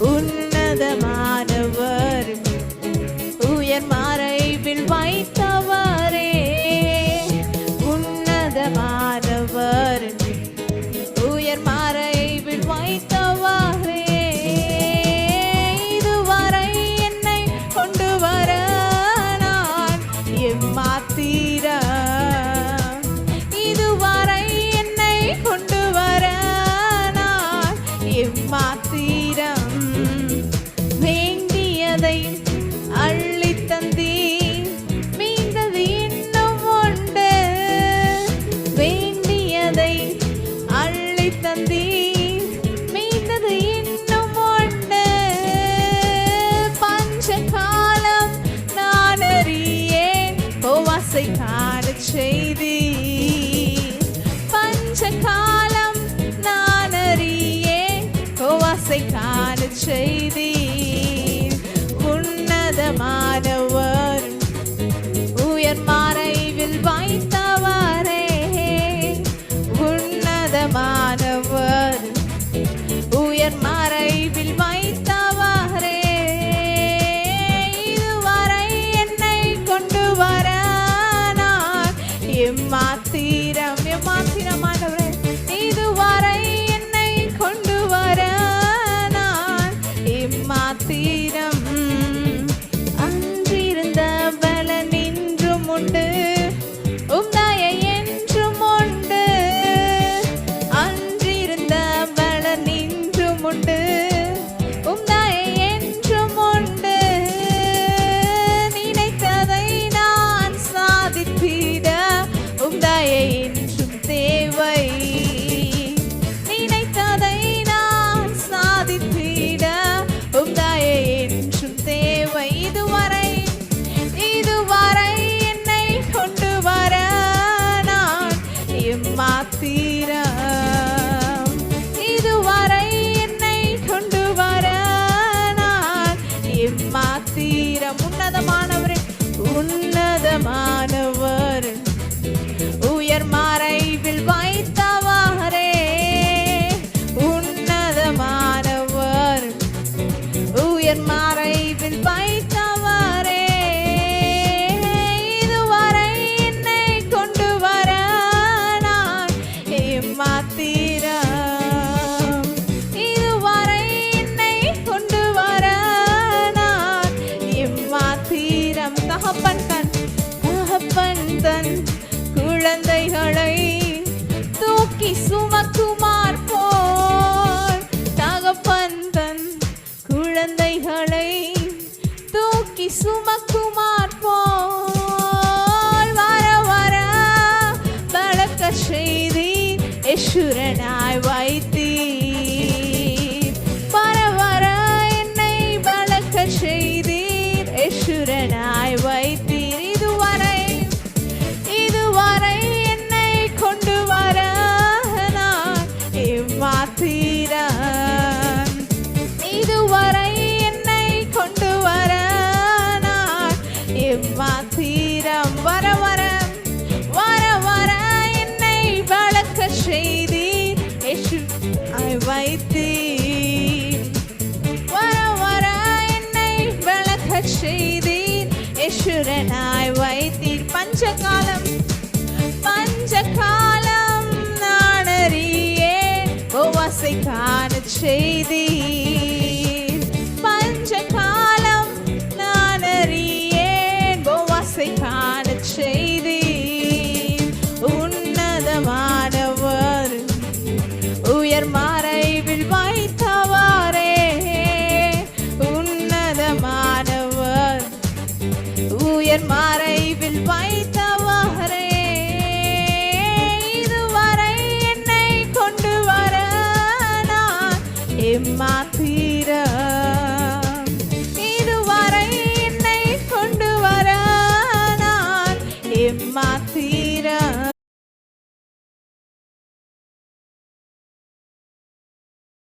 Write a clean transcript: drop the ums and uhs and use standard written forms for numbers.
உன்னதமானவர் உயர் மறைவில் வைத்தவரே, உன்னதமானவர் உயர் மறைவில் வைத்தவரே. இதுவரை என்னை கொண்டு வர நான் எம்மாத்திரம், இதுவரை என்னை கொண்டு வர நான் எம்மாத்திரம். வேண்டியதை அள்ளி தந்தீர், மீந்தது இன்னும் உண்டு. வேண்டியதை அள்ளி தந்தீர், மீந்தது இன்னும் உண்டு. பஞ்ச காலம் நான் அறியேன், உவாசை காணச் செய்தீர். பஞ்ச காலம் நான் அறியேன், உவாசை காணச் செய்தீர். உன்னதமானவர் உயர் மறைவில் வைத்தவரே, உன்னதமானவர் உயர் மறைவில் வைத்தவரே. இதுவரை என்னை கொண்டு வர நான் எம்மாத்திரம், எம்மாத்திரமானவரே. இதுவரை என்னை கொண்டு வர நான் எம்மாத்திரம். அன்றிருந்த பலன் இன்றும் உண்டு, உம்தயை என்றும் உண்டு. அன்றிருந்த பலன் இன்றும் உண்டு, உம்தயை என்றும் உண்டு. நினைத்ததை நான் சாதித்திட உம்தயை என்றும் தேவை. நினைத்ததை நான் சாதித்திட உம்தயை என்றும் தேவை. இதுவரை இதுவரை என்னை கொண்டு வர நான் எம்மாத்திரம், இதுவரை என்னை கொண்டு வர நான் எம்மாத்திரம். உன்னதமானவரே, உன்னதமானவர் உயர் மறைவில் வைத்தவரே, உன்னதமானவர் உயர் மறைவில் வைத்தவரே. இதுவரை என்னை கொண்டு வர நான் எம்மாத்திரம், இதுவரை என்னை கொண்டு வர நான் எம்மாத்திரம். தகப்பன் தன் குழந்தைகளை தூக்கி சுமக்குமார் போல், தகப்பன் தன் குழந்தைகளை தூக்கி சுமக்குமார் போல், வர வர பலக்க செய்தீர், யேசுரனாய் வைத்தீர். வர வர என்னை பலக்க செய்தீர், யேசுரனாய் வைத்தீர். இதுவரை இதுவரை என்னை கொண்டு வர நான் எம்மாத்திரம், இதுவரை என்னை கொண்டு வர நான் எம்மாத்திரம். வர வர வர வர என்னை வளர்க்க செய்தீர், யேசுவை வைத்தீர். வர வர என்னை வளர்க்க செய்தீர், யேசுரனாய்